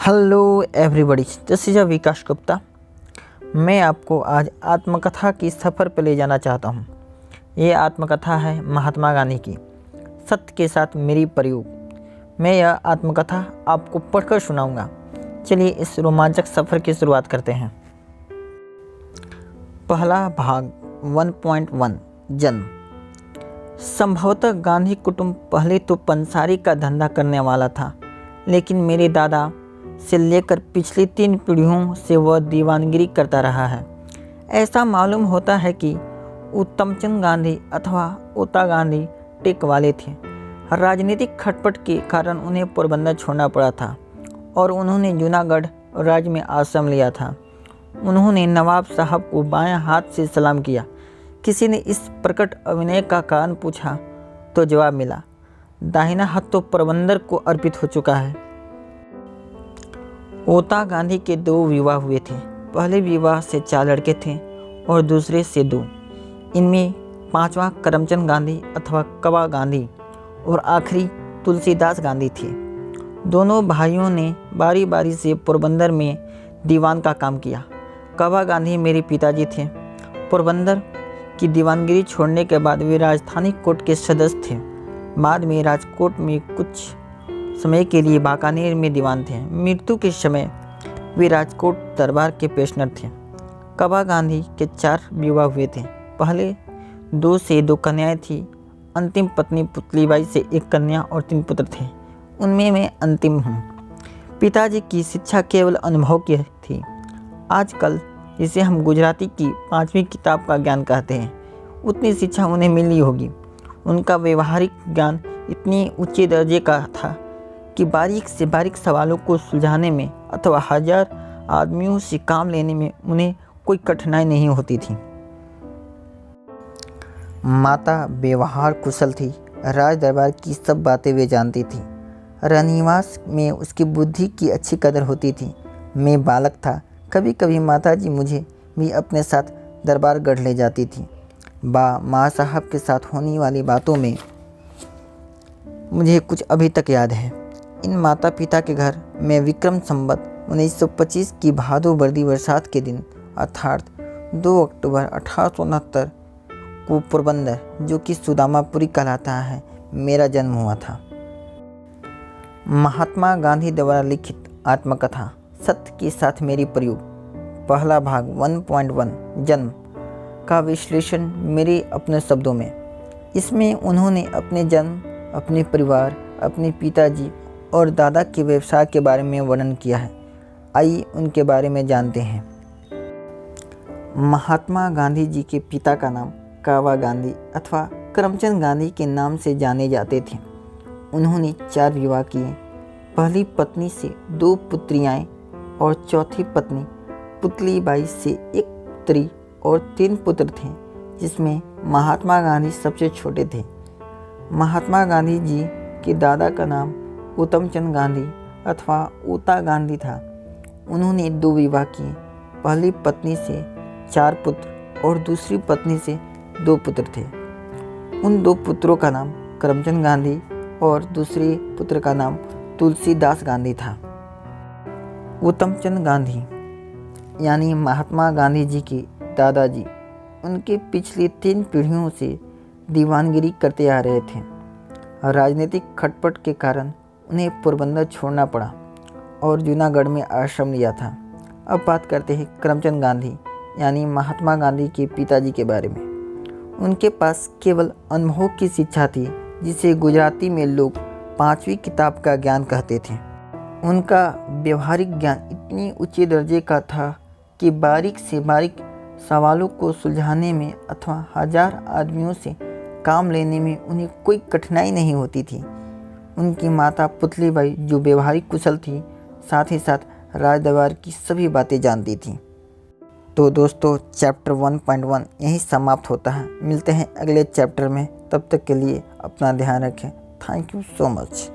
Hello everybody, this is विकास गुप्ता। मैं आपको आज आत्मकथा की सफ़र पर ले जाना चाहता हूँ। ये आत्मकथा है महात्मा गांधी की, सत्य के साथ मेरी प्रयोग। मैं यह आत्मकथा आपको पढ़कर सुनाऊंगा। चलिए इस रोमांचक सफ़र की शुरुआत करते हैं। पहला भाग 1.1 जन्म। संभवतः गांधी कुटुंब पहले तो पंसारी का धंधा करने वाला था, लेकिन मेरे दादा से लेकर पिछली 3 पीढ़ियों से वह दीवानगिरी करता रहा है। ऐसा मालूम होता है कि उत्तमचंद गांधी अथवा ओता गांधी टेक वाले थे। राजनीतिक खटपट के कारण उन्हें पोरबंदर छोड़ना पड़ा था और उन्होंने जूनागढ़ राज्य में आश्रम लिया था। उन्होंने नवाब साहब को बाएं हाथ से सलाम किया। किसी ने इस प्रकट अभिनय का कारण पूछा तो जवाब मिला, दाहिना हाथ तो पोरबंदर को अर्पित हो चुका है। ओता गांधी के 2 विवाह हुए थे। पहले विवाह से 4 लड़के थे और दूसरे से 2। इनमें 5वां करमचंद गांधी अथवा कबा गांधी और आखिरी तुलसीदास गांधी थे। दोनों भाइयों ने बारी बारी से पोरबंदर में दीवान का काम किया। कबा गांधी मेरे पिताजी थे। पोरबंदर की दीवानगिरी छोड़ने के बाद वे राजधानी कोर्ट के सदस्य थे। बाद में राजकोट में कुछ समय के लिए बाकानेर में दीवान थे। मृत्यु के समय वे राजकोट दरबार के पेशनर थे। कबा गांधी के 4 विवाह हुए थे। पहले 2 से 2 कन्याएं थी। अंतिम पत्नी पुतलीबाई से 1 कन्या और 3 पुत्र थे। उनमें मैं अंतिम हूँ। पिताजी की शिक्षा केवल अनुभव की थी। आजकल जिसे हम गुजराती की 5वीं किताब का ज्ञान कहते हैं, उतनी शिक्षा उन्हें मिली होगी। उनका व्यवहारिक ज्ञान इतनी ऊंचे दर्जे का था कि बारीक से बारीक सवालों को सुलझाने में अथवा 1000 आदमियों से काम लेने में उन्हें कोई कठिनाई नहीं होती थी। माता व्यवहार कुशल थी। राज दरबार की सब बातें वे जानती थी। रनिवास में उसकी बुद्धि की अच्छी कदर होती थी। मैं बालक था। कभी कभी माताजी मुझे भी अपने साथ दरबार गढ़ ले जाती थी। माँ साहब के साथ होने वाली बातों में मुझे कुछ अभी तक याद है। इन माता पिता के घर में विक्रम संवत 1925 की भादो बर्दी बरसात के दिन अर्थात 2 अक्टूबर 1869 को पोरबंदर, जो कि सुदामापुरी कहलाता है, मेरा जन्म हुआ था। महात्मा गांधी द्वारा लिखित आत्मकथा सत्य के साथ मेरी प्रयोग। पहला भाग 1.1 जन्म का विश्लेषण मेरे अपने शब्दों में। इसमें उन्होंने अपने जन्म, अपने परिवार, अपने पिताजी और दादा के व्यवसाय के बारे में वर्णन किया है। आइए उनके बारे में जानते हैं। महात्मा गांधी जी के पिता का नाम कावा गांधी अथवा करमचंद गांधी के नाम से जाने जाते थे। उन्होंने 4 विवाह किए। पहली पत्नी से 2 पुत्रियाँ और चौथी पत्नी पुतलीबाई से 1 पुत्री और 3 पुत्र थे, जिसमें महात्मा गांधी सबसे छोटे थे। महात्मा गांधी जी के दादा का नाम उत्तमचंद गांधी अथवा ओता गांधी था। उन्होंने 2 विवाह किए। पहली पत्नी से 4 पुत्र और दूसरी पत्नी से 2 पुत्र थे। उन 2 पुत्रों का नाम करमचंद गांधी और दूसरे पुत्र का नाम तुलसीदास गांधी था। उत्तमचंद गांधी यानी महात्मा गांधी जी के दादाजी उनके पिछली 3 पीढ़ियों से दीवानगिरी करते आ रहे थे। राजनीतिक खटपट के कारण उन्हें पोरबंदर छोड़ना पड़ा और जूनागढ़ में आश्रम लिया था। अब बात करते हैं करमचंद गांधी यानी महात्मा गांधी के पिताजी के बारे में। उनके पास केवल अनुभव की शिक्षा थी, जिसे गुजराती में लोग 5वीं किताब का ज्ञान कहते थे। उनका व्यवहारिक ज्ञान इतनी ऊंचे दर्जे का था कि बारीक से बारीक सवालों को सुलझाने में अथवा 1000 आदमियों से काम लेने में उन्हें कोई कठिनाई नहीं होती थी। उनकी माता पुतलीबाई, जो व्यवहारिक कुशल थी, साथ ही साथ राज दरबार की सभी बातें जानती थी। तो दोस्तों, चैप्टर 1.1 यहीं समाप्त होता है। मिलते हैं अगले चैप्टर में। तब तक के लिए अपना ध्यान रखें। Thank you so much.